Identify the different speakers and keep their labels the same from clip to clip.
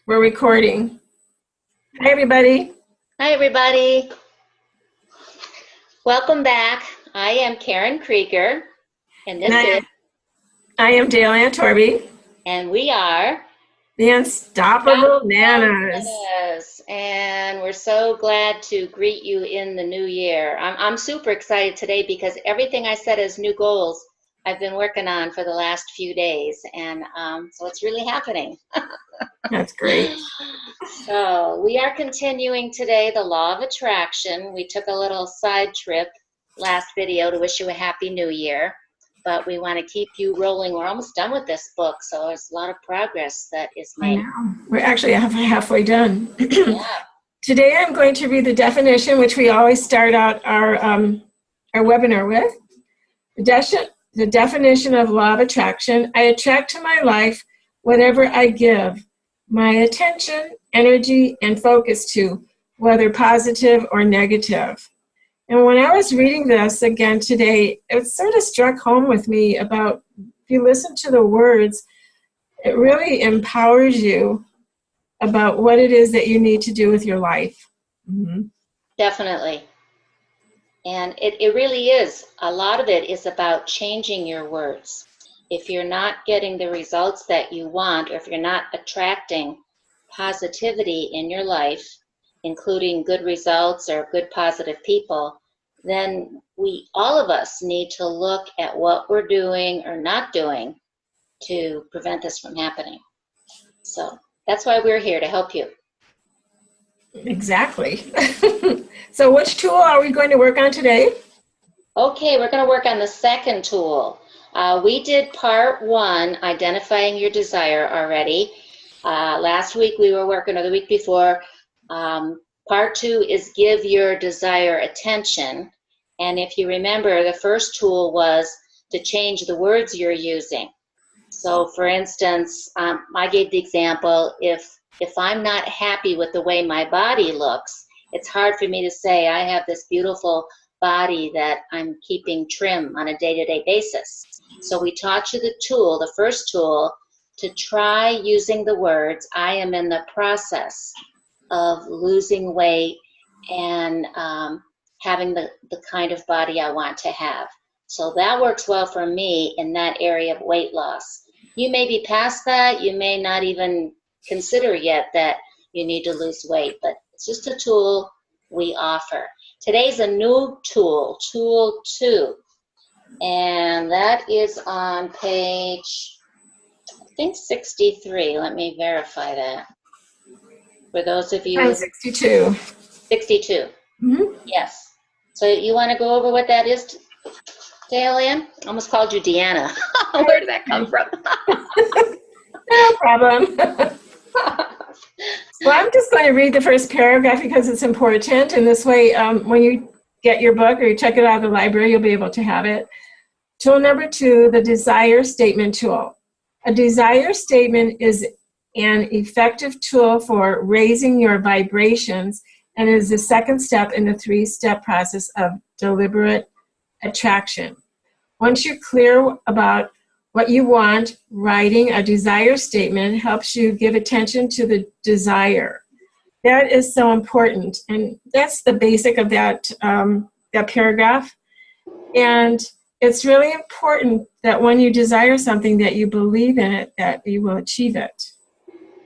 Speaker 1: We're recording. Hi, everybody.
Speaker 2: Hi, everybody. Welcome back. I am Karen Krieger, and this is,
Speaker 1: I am Dale Ann Torby.
Speaker 2: and we are
Speaker 1: The Unstoppable Nanas.
Speaker 2: And we're so glad to greet you in the new year. I'm super excited today because everything I set as new goals I've been working on for the last few days, and so it's really happening.
Speaker 1: That's great.
Speaker 2: So we are continuing today the law of attraction. We took a little side trip last video to wish you a happy new year, but we want to keep you rolling. We're almost done with this book, so there's a lot of progress that is made.
Speaker 1: I know. We're actually halfway done.
Speaker 2: Yeah.
Speaker 1: Today I'm going to read the definition, which we always start out our webinar with. The definition of law of attraction: I attract to my life whatever I give my attention, energy, and focus to, whether positive or negative. And when I was reading this again today, it sort of struck home with me about, if you listen to the words, it really empowers you about what it is that you need to do with your life. Mm-hmm.
Speaker 2: Definitely. And it really is. A lot of it is about changing your words. If you're not getting the results that you want, or if you're not attracting positivity in your life, including good results or good positive people, then all of us need to look at what we're doing or not doing to prevent this from happening. So that's why we're here, to help you.
Speaker 1: Exactly. So which tool are we going to work on today?
Speaker 2: Okay, we're going to work on the second tool. We did part one, identifying your desire, already. Last week we were working, or the week before, part two is give your desire attention. And if you remember, the first tool was to change the words you're using. So for instance, I gave the example, if I'm not happy with the way my body looks, it's hard for me to say I have this beautiful body that I'm keeping trim on a day-to-day basis. So we taught you the tool, the first tool, to try using the words, I am in the process of losing weight and having the kind of body I want to have. So that works well for me in that area of weight loss. You may be past that. You may not even consider yet that you need to lose weight, but it's just a tool we offer. Today's a new tool, tool 2, and that is on page, I think, 63. Let me verify that. For those of you.
Speaker 1: 62.
Speaker 2: 62.
Speaker 1: Mm-hmm.
Speaker 2: Yes. So you want to go over what that is, Dale Ann? I almost called you Deanna. Where did that come from?
Speaker 1: No problem. Well, I'm just going to read the first paragraph because it's important. And this way, when you get your book or you check it out of the library, you'll be able to have it. Tool number 2, the desire statement tool. A desire statement is an effective tool for raising your vibrations and is the second step in the 3-step process of deliberate attraction. Once you're clear about what you want, writing a desire statement helps you give attention to the desire. That is so important, and that's the basic of that paragraph. And it's really important that when you desire something, that you believe in it, that you will achieve it.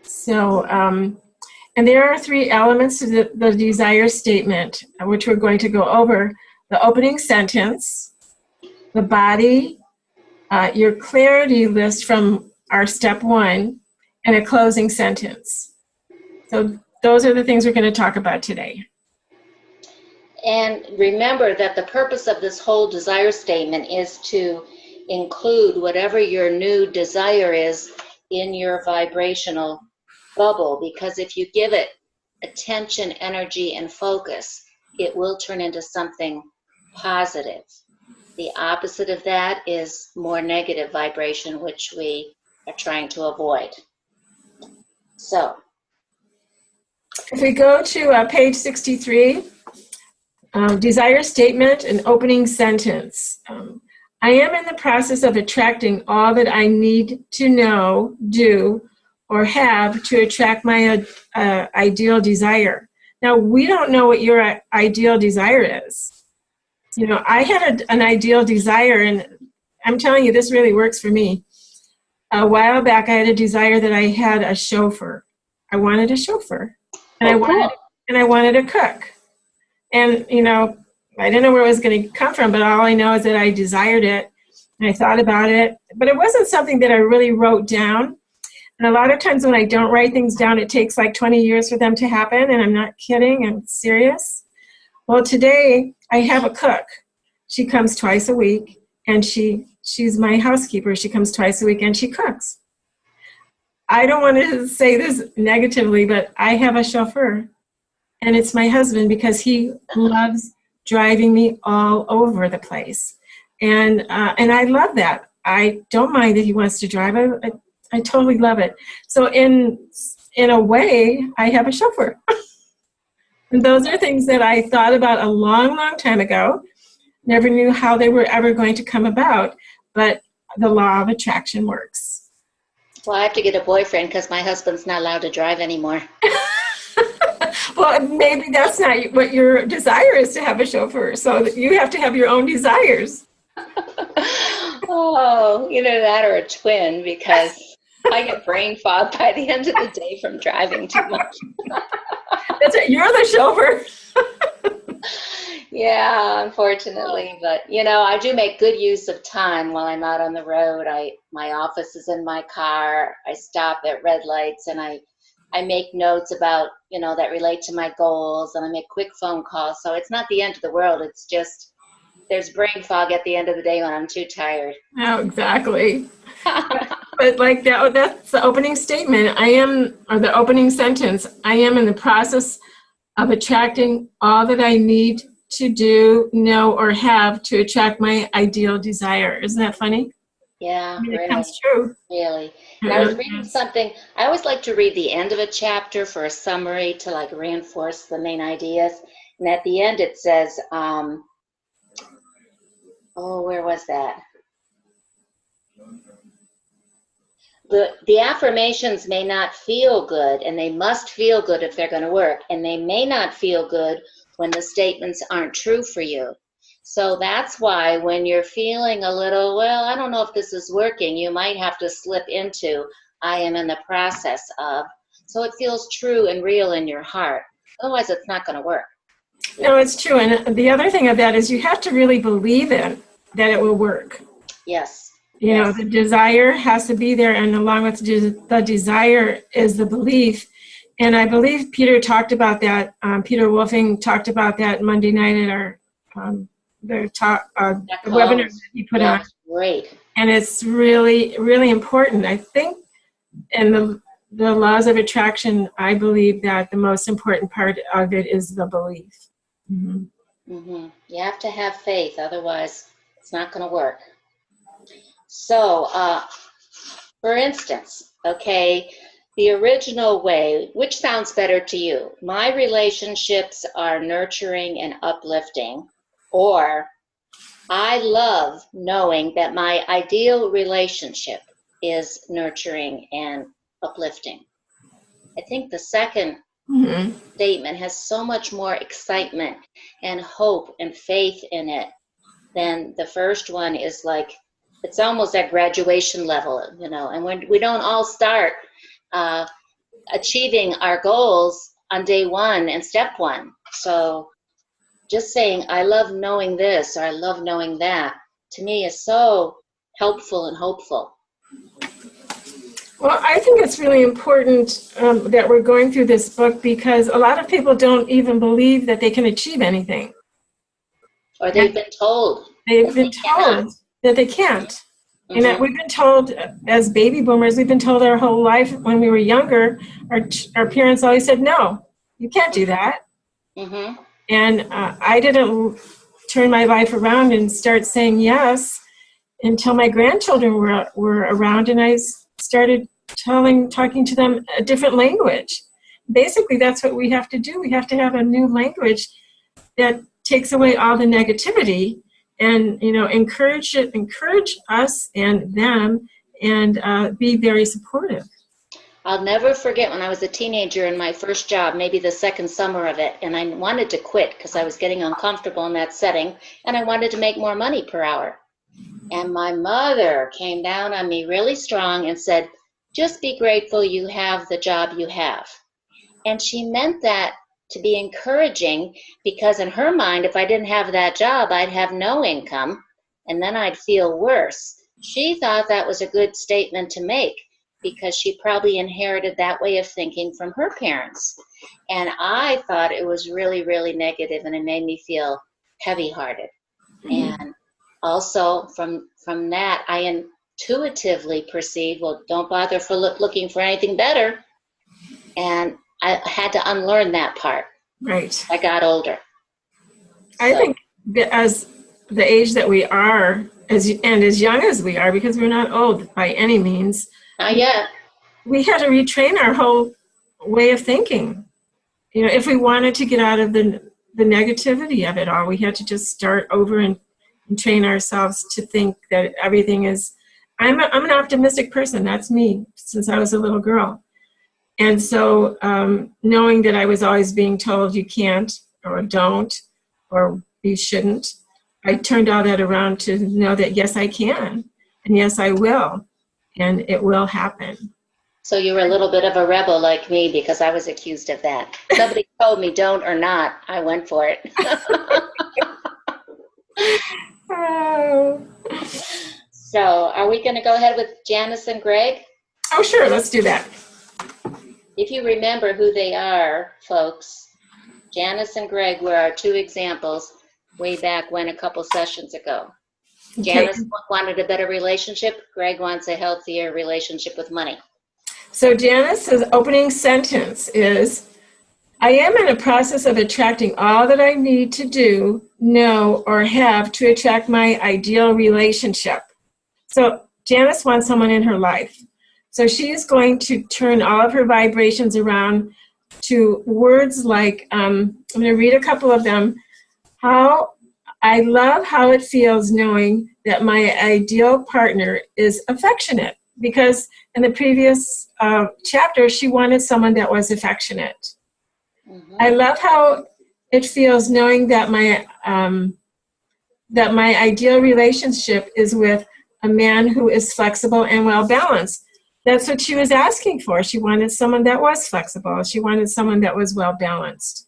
Speaker 1: So, and there are 3 elements to the desire statement, which we're going to go over: the opening sentence, the body, your clarity list from our step 1, and a closing sentence. So those are the things we're going to talk about today.
Speaker 2: And remember that the purpose of this whole desire statement is to include whatever your new desire is in your vibrational bubble, because if you give it attention, energy, and focus, it will turn into something positive. The opposite of that is more negative vibration, which we are trying to avoid. So,
Speaker 1: if we go to page 63, desire statement and opening sentence. I am in the process of attracting all that I need to know, do, or have to attract my ideal desire. Now, we don't know what your ideal desire is. You know, I had an ideal desire, and I'm telling you, this really works for me. A while back, I had a desire that I had a chauffeur. I wanted a chauffeur, and I wanted a cook. And, you know, I didn't know where it was going to come from, but all I know is that I desired it, and I thought about it. But it wasn't something that I really wrote down. And a lot of times when I don't write things down, it takes like 20 years for them to happen, and I'm not kidding, I'm serious. Well, today I have a cook. She comes twice a week, and she's my housekeeper. She comes twice a week, and she cooks. I don't want to say this negatively, but I have a chauffeur, and it's my husband, because he loves driving me all over the place. And I love that. I don't mind that he wants to drive. I totally love it. So in a way, I have a chauffeur. And those are things that I thought about a long, long time ago. Never knew how they were ever going to come about, but the law of attraction works.
Speaker 2: Well, I have to get a boyfriend because my husband's not allowed to drive anymore.
Speaker 1: Well, maybe that's not what your desire is, to have a chauffeur. So you have to have your own desires.
Speaker 2: Oh, either that or a twin, because I get brain fog by the end of the day from driving too much.
Speaker 1: That's it. You're the chauffeur.
Speaker 2: Yeah, unfortunately, but you know, I do make good use of time while I'm out on the road. My office is in my car. I stop at red lights, and I make notes about, you know, that relate to my goals, and I make quick phone calls. So it's not the end of the world. It's just there's brain fog at the end of the day when I'm too tired.
Speaker 1: Oh, exactly. But like that's the opening statement. Or the opening sentence. I am in the process of attracting all that I need to do, know, or have to attract my ideal desire. Isn't that funny?
Speaker 2: Yeah,
Speaker 1: I mean,
Speaker 2: really.
Speaker 1: it comes true.
Speaker 2: Really. And I was reading something. I always like to read the end of a chapter for a summary to like reinforce the main ideas. And at the end it says, where was that? The affirmations may not feel good, and they must feel good if they're going to work. And they may not feel good when the statements aren't true for you. So that's why when you're feeling a little, well, I don't know if this is working, you might have to slip into, I am in the process of, so it feels true and real in your heart. Otherwise, it's not going to work.
Speaker 1: No, it's true. And the other thing of that is you have to really believe in that it will work.
Speaker 2: Yes.
Speaker 1: You know, the desire has to be there, and along with the desire is the belief. And I believe Peter talked about that. Peter Wolfing talked about that Monday night at our the webinar that he put on.
Speaker 2: Great.
Speaker 1: And it's really, really important. I think in the laws of attraction, I believe that the most important part of it is the belief. Mm-hmm.
Speaker 2: Mm-hmm. You have to have faith, otherwise it's not going to work. So, for instance, okay, the original way, which sounds better to you? My relationships are nurturing and uplifting, or I love knowing that my ideal relationship is nurturing and uplifting. I think the second statement has so much more excitement and hope and faith in it than the first one is like, it's almost at graduation level, you know, and when we don't all start achieving our goals on day one and step one. So just saying, I love knowing this, or I love knowing that, to me is so helpful and hopeful.
Speaker 1: Well, I think it's really important that we're going through this book, because a lot of people don't even believe that they can achieve anything.
Speaker 2: Or they've been told.
Speaker 1: They've been told that they can't. Mm-hmm. And we've been told, as baby boomers, we've been told our whole life when we were younger, our parents always said, no, you can't do that. Mm-hmm. And I didn't turn my life around and start saying yes until my grandchildren were around, and I started talking to them a different language. Basically, that's what we have to do. We have to have a new language that takes away all the negativity and, you know, encourage us and them, and be very supportive.
Speaker 2: I'll never forget when I was a teenager in my first job, maybe the second summer of it, and I wanted to quit because I was getting uncomfortable in that setting, and I wanted to make more money per hour. And my mother came down on me really strong and said, just be grateful you have the job you have. And she meant that to be encouraging, because in her mind, if I didn't have that job, I'd have no income, and then I'd feel worse. She thought that was a good statement to make, because she probably inherited that way of thinking from her parents. And I thought it was really, really negative, and it made me feel heavy-hearted. And also from that, I intuitively perceived, well, don't bother for looking for anything better. And I had to unlearn that part.
Speaker 1: Right.
Speaker 2: I got older.
Speaker 1: I think that as the age that we are, as young as we are, because we're not old by any means,
Speaker 2: Not yet.
Speaker 1: we had to retrain our whole way of thinking. You know, if we wanted to get out of the negativity of it all, we had to just start over and train ourselves to think that everything is, I'm an optimistic person. That's me since I was a little girl. And so knowing that I was always being told you can't or don't or you shouldn't, I turned all that around to know that yes, I can, and yes, I will, and it will happen.
Speaker 2: So you were a little bit of a rebel like me, because I was accused of that. Somebody told me don't or not, I went for it.
Speaker 1: Oh.
Speaker 2: So are we going to go ahead with Janice and Greg?
Speaker 1: Oh, sure, let's do that.
Speaker 2: If you remember who they are, folks, Janice and Greg were our two examples way back when, a couple sessions ago.
Speaker 1: Okay.
Speaker 2: Janice wanted a better relationship. Greg wants a healthier relationship with money.
Speaker 1: So Janice's opening sentence is, I am in a process of attracting all that I need to do, know, or have to attract my ideal relationship. So Janice wants someone in her life. So she is going to turn all of her vibrations around to words like, I'm going to read a couple of them. How I love how it feels knowing that my ideal partner is affectionate, because in the previous chapter, she wanted someone that was affectionate. Mm-hmm. I love how it feels knowing that my ideal relationship is with a man who is flexible and well-balanced. That's what she was asking for. She wanted someone that was flexible. She wanted someone that was well-balanced.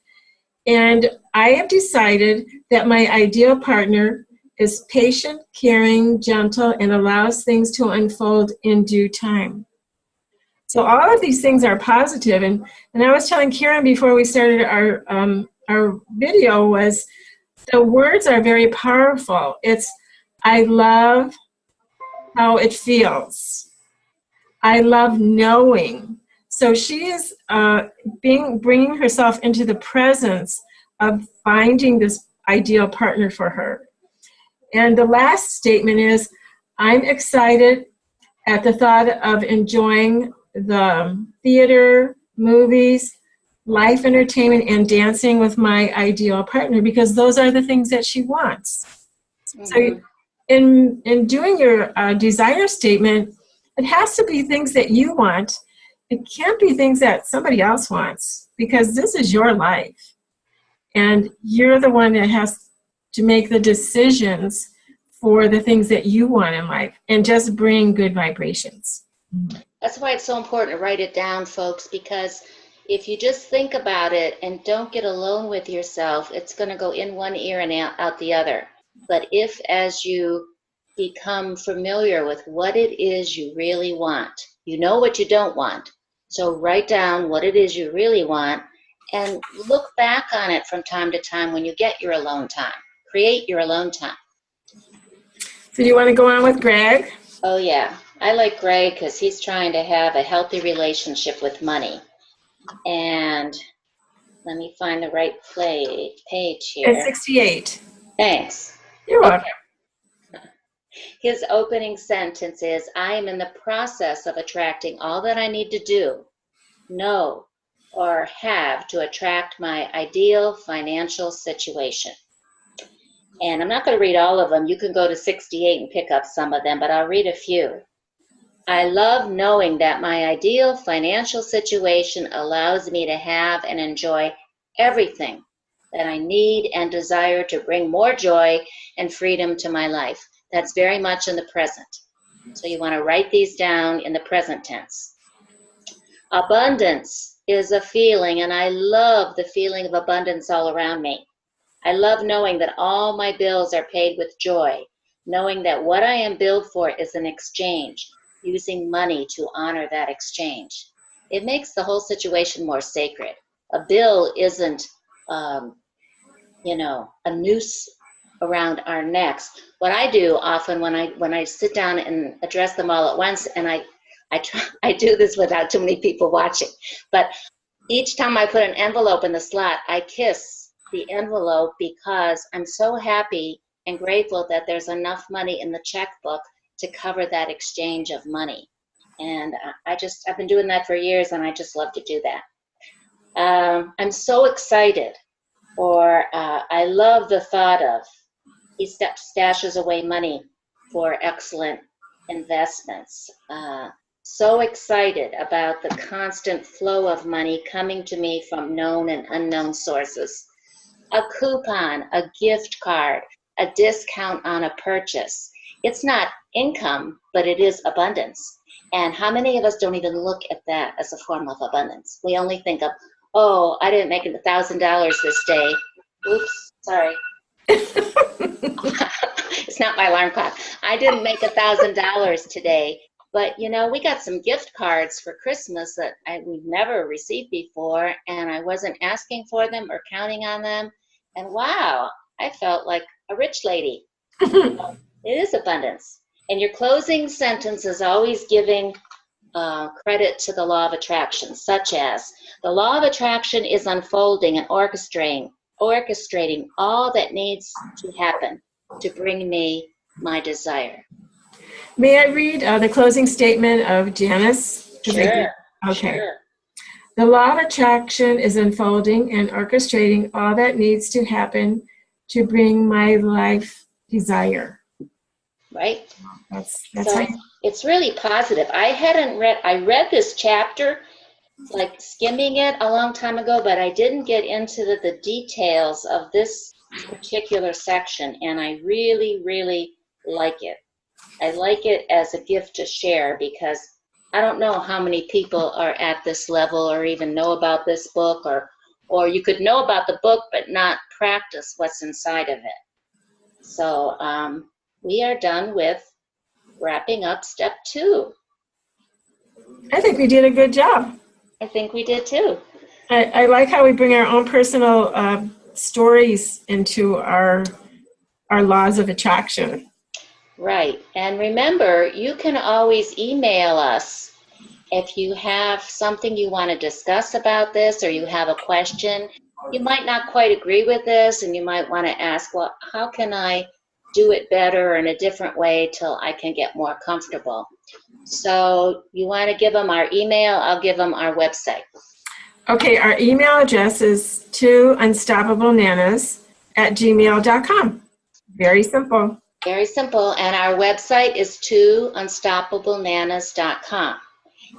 Speaker 1: And I have decided that my ideal partner is patient, caring, gentle, and allows things to unfold in due time. So all of these things are positive. And I was telling Karen before we started our video was the words are very powerful. It's, I love how it feels. I love knowing. So she is bringing herself into the presence of finding this ideal partner for her. And the last statement is, I'm excited at the thought of enjoying the theater, movies, life entertainment, and dancing with my ideal partner, because those are the things that she wants. Mm-hmm. So in doing your desire statement, it has to be things that you want. It can't be things that somebody else wants, because this is your life. And you're the one that has to make the decisions for the things that you want in life, and just bring good vibrations.
Speaker 2: That's why it's so important to write it down, folks, because if you just think about it and don't get alone with yourself, it's going to go in one ear and out the other. But if, as you become familiar with what it is you really want, you know what you don't want, so write down what it is you really want and look back on it from time to time when you get your alone time. Create your alone time.
Speaker 1: So you want to go on with Greg?
Speaker 2: Oh, yeah. I like Greg because he's trying to have a healthy relationship with money. And let me find the right page here.
Speaker 1: It's 68.
Speaker 2: Thanks.
Speaker 1: You're welcome.
Speaker 2: Okay. His opening sentence is, I am in the process of attracting all that I need to do, know, or have to attract my ideal financial situation. And I'm not going to read all of them. You can go to 68 and pick up some of them, but I'll read a few. I love knowing that my ideal financial situation allows me to have and enjoy everything that I need and desire to bring more joy and freedom to my life. That's very much in the present. So you want to write these down in the present tense. Abundance is a feeling, and I love the feeling of abundance all around me. I love knowing that all my bills are paid with joy, knowing that what I am billed for is an exchange, using money to honor that exchange. It makes the whole situation more sacred. A bill isn't, a noose around our necks. What I do often when I sit down and address them all at once, and I do this without too many people watching, but each time I put an envelope in the slot, I kiss the envelope because I'm so happy and grateful that there's enough money in the checkbook to cover that exchange of money. And I've been doing that for years, and I just love to do that. I'm so excited, or I love the thought of, he stashes away money for excellent investments. So excited about the constant flow of money coming to me from known and unknown sources. A coupon, a gift card, a discount on a purchase. It's not income, but it is abundance. And how many of us don't even look at that as a form of abundance? We only think of, oh, I didn't make $1,000 this day. Oops, sorry. It's not my alarm clock. I didn't make $1,000 today. But, we got some gift cards for Christmas that we've never received before, and I wasn't asking for them or counting on them. And wow, I felt like a rich lady. It is abundance. And your closing sentence is always giving credit to the law of attraction, such as, the law of attraction is unfolding and orchestrating all that needs to happen to bring me my desire.
Speaker 1: May I read the closing statement of Janice?
Speaker 2: Sure.
Speaker 1: Okay.
Speaker 2: Sure.
Speaker 1: The law of attraction is unfolding and orchestrating all that needs to happen to bring my life desire.
Speaker 2: Right?
Speaker 1: That's
Speaker 2: so it's really positive. I read this chapter, like skimming it a long time ago, but I didn't get into the details of this particular section, and I really, really like it. I like it as a gift to share, because I don't know how many people are at this level or even know about this book, or you could know about the book but not practice what's inside of it. So we are done with wrapping up step 2.
Speaker 1: I think we did a good job.
Speaker 2: I think we did too.
Speaker 1: I like how we bring our own personal stories into our laws of attraction.
Speaker 2: Right. And remember, you can always email us if you have something you want to discuss about this, or you have a question. You might not quite agree with this, and you might want to ask, well, how can I do it better or in a different way till I can get more comfortable? So you want to give them our email, I'll give them our website. Okay,
Speaker 1: our email address is 2unstoppablenanas@gmail.com. Very simple.
Speaker 2: Very simple. And our website is 2unstoppablenanas.com.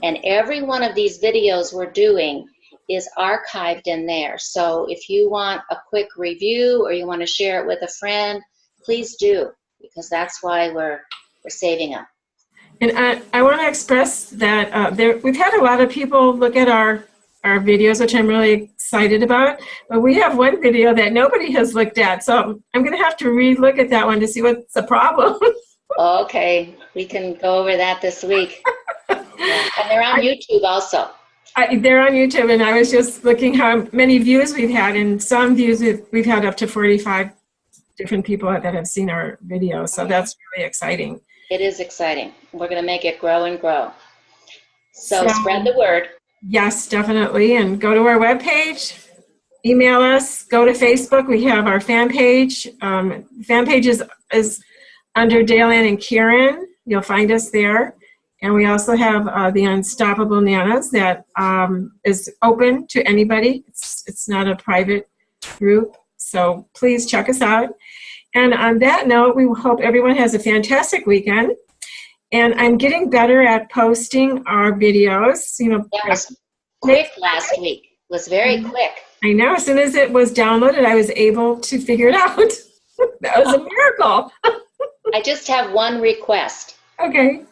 Speaker 2: And every one of these videos we're doing is archived in there. So if you want a quick review or you want to share it with a friend, please do, because that's why we're saving them.
Speaker 1: And I want to express that we've had a lot of people look at our videos, which I'm really excited about, but we have one video that nobody has looked at, so I'm going to have to re-look at that one to see what's the problem.
Speaker 2: Okay, we can go over that this week. And they're on YouTube also.
Speaker 1: They're on YouTube, and I was just looking how many views we've had, and some views we've had up to 45 different people that have seen our video, so that's really exciting.
Speaker 2: It is exciting. We're going to make it grow and grow. So spread the word.
Speaker 1: Yes, definitely. And go to our webpage, email us, go to Facebook. We have our fan page. Fan page is under Dale-Ann and Karen. You'll find us there. And we also have the Unstoppable Nanas that is open to anybody. It's not a private group. So please check us out. And on that note, we hope everyone has a fantastic weekend. And I'm getting better at posting our videos.
Speaker 2: That was quick last week. It was very quick.
Speaker 1: I know. As soon as it was downloaded, I was able to figure it out. That was a miracle.
Speaker 2: I just have one request.
Speaker 1: Okay.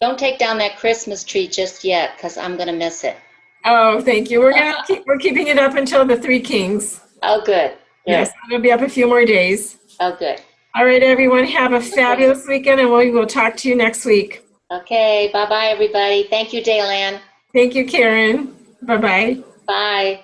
Speaker 2: Don't take down that Christmas tree just yet, because I'm going to miss it.
Speaker 1: Oh, thank you. We're keeping it up until the Three Kings.
Speaker 2: Oh, good.
Speaker 1: Yes, it'll be up a few more days.
Speaker 2: Oh, good.
Speaker 1: All right, everyone. Have a fabulous weekend, and we will talk to you next week.
Speaker 2: Okay. Bye-bye, everybody. Thank you, Daylan.
Speaker 1: Thank you, Karen. Bye-bye.
Speaker 2: Bye.